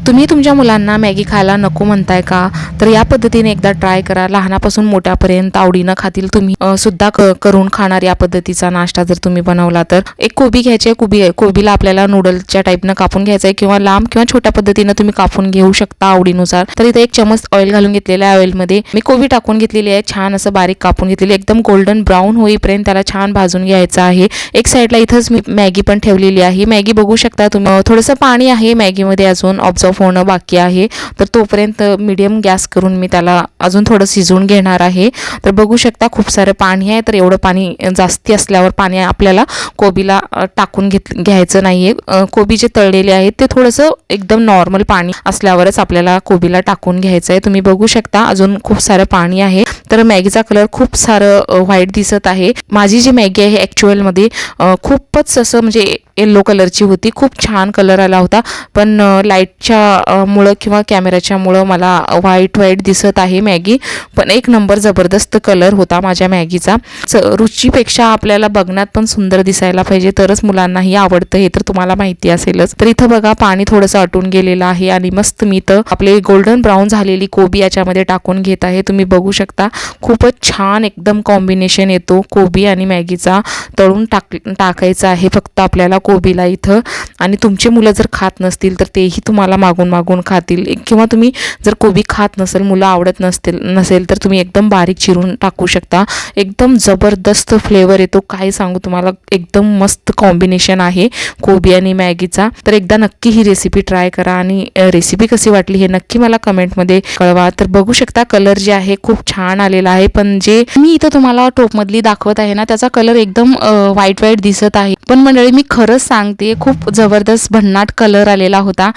तुम्ही तुमच्या मुलांना मॅगी खायला नको म्हणताय का? तर या पद्धतीने एकदा ट्राय करा. लहानापासून मोठ्यापर्यंत आवडीनं खातील. तुम्ही सुद्धा करून खाणार या पद्धतीचा नाश्ता जर तुम्ही बनवला तर. एक कोबी घ्यायची आहे. कोबीला आपल्याला नूडल्सच्या टाईपनं कापून घ्यायचं आहे किंवा लांब किंवा छोट्या पद्धतीनं तुम्ही कापून घेऊ शकता आवडीनुसार. तर इथे 1 चमच ऑइल घालून घेतलेल्या आहे. ऑइलमध्ये मी कोबी टाकून घेतलेली आहे. छान असं बारीक कापून घेतलेली, एकदम गोल्डन ब्राऊन होईपर्यंत त्याला छान भाजून घ्यायचं आहे. एक साईडला इथंच मी मॅगी पण ठेवलेली आहे. मॅगी बघू शकता तुम्ही. थोडंसं पाणी आहे मॅगीमध्ये अजून ऑब्झर्व होणं बाकी आहे. तर तोपर्यंत मीडियम गॅस करून मी त्याला अजून थोडं शिजवून घेणार आहे. तर बघू शकता खूप सारं पाणी आहे. तर एवढं पाणी जास्ती असल्यावर पाणी आपल्याला कोबीला टाकून घ्यायचं नाहीये. कोबी जे तळलेले आहेत ते थोडंसं एकदम नॉर्मल पाणी असल्यावरच आपल्याला कोबीला टाकून घ्यायचं आहे. तुम्ही बघू शकता अजून खूप सारं पाणी आहे. तर मॅगीचा कलर खूप सारं व्हाईट दिसत आहे. माझी जी मॅगी आहे ॲक्च्युअलमध्ये खूपच असं म्हणजे येल्लो कलरची होती. खूप छान कलर आला होता, पण लाईटच्या मुळं किंवा कॅमेऱ्याच्या मुळं मला व्हाईट दिसत आहे मॅगी. पण एक नंबर जबरदस्त कलर होता माझ्या मॅगीचा. रुचीपेक्षा आपल्याला बघण्यात पण सुंदर दिसायला पाहिजे, तरच मुलांनाही आवडतं, हे तर तुम्हाला माहिती असेलच. तर इथं बघा पाणी थोडंसं आटून गेलेलं आहे आणि मस्त मी तर आपले गोल्डन ब्राऊन झालेली कोबी याच्यामध्ये टाकून घेत आहे. तुम्ही बघू शकता खूपच छान एकदम कॉम्बिनेशन येतो कोबी आणि मॅगीचा. तळून टाकायचं आहे फक्त आपल्याला कोबीला इथं. आणि तुमचे मुलं जर खात नसतील तर तेही तुम्हाला मागून खातील, किंवा तुम्ही जर कोबी खात नसेल, मुलं आवडत नसेल तर तुम्ही एकदम बारीक चिरून टाकू शकता. एकदम जबरदस्त फ्लेवर येतो, काय सांगू तुम्हाला. एकदम मस्त कॉम्बिनेशन आहे कोबी आणि मॅगीचा. तर एकदा नक्की ही रेसिपी ट्राय करा आणि रेसिपी कशी वाटली हे नक्की मला कमेंटमध्ये कळवा. तर बघू शकता कलर जे आहे खूप छान आलेला आहे, पण जे मी इथं तुम्हाला टोपमधली दाखवत आहे ना त्याचा कलर एकदम व्हाईट दिसत आहे. पण मंडळी मी खरंच सांगते खूप जबरदस्त भन्नाट कलर आलेला होता.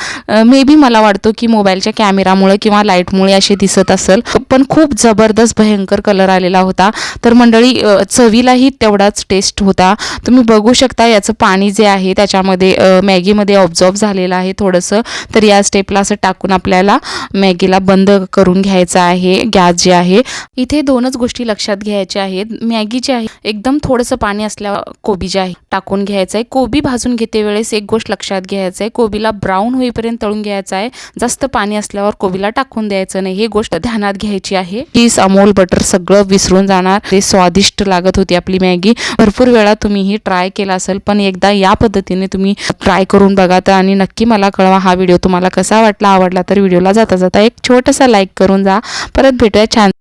मे बी मला वाटतो की मोबाईलच्या कॅमेरामुळे किंवा लाईटमुळे असे दिसत असेल, पण खूप जबरदस्त भयंकर कलर आलेला होता. तर मंडळी चवीलाही तेवढाच टेस्ट होता. तुम्ही बघू शकता याचं पाणी जे आहे त्याच्यामध्ये मॅगीमध्ये ऑब्झॉर्ब झालेलं आहे थोडंसं. तर या स्टेपला असं टाकून आपल्याला मॅगीला बंद करून घ्यायचं आहे गॅस जे आहे. इथे 2च गोष्टी लक्षात घ्यायच्या आहेत. मॅगी जी आहे एकदम थोडंसं पाणी असल्यावर कोबी जे आहे टाकून घ्यायचं आहे. कोबी भाजून घेते वेळेस एक गोष्ट लक्षात घ्यायचं आहे, कोबीला ब्राऊन होईपर्यंत तळून घ्यायचं आहे. जास्त पाणी असल्यावर कोबीला टाकून द्यायचं नाही, ही गोष्ट ध्यानात घ्यायची आहे. चीज, अमूल, बटर सगळं विसरून जाणार. ते स्वादिष्ट लागत होती आपली मॅगी. भरपूर वेळा तुम्हीही ट्राय केला असेल, पण एकदा या पद्धतीने तुम्ही ट्राय करून बघा तर आणि नक्की मला कळवा हा व्हिडिओ तुम्हाला कसा वाटला. आवडला तर व्हिडिओला जाता एक छोटासा लाईक करून जा. परत भेटूया छान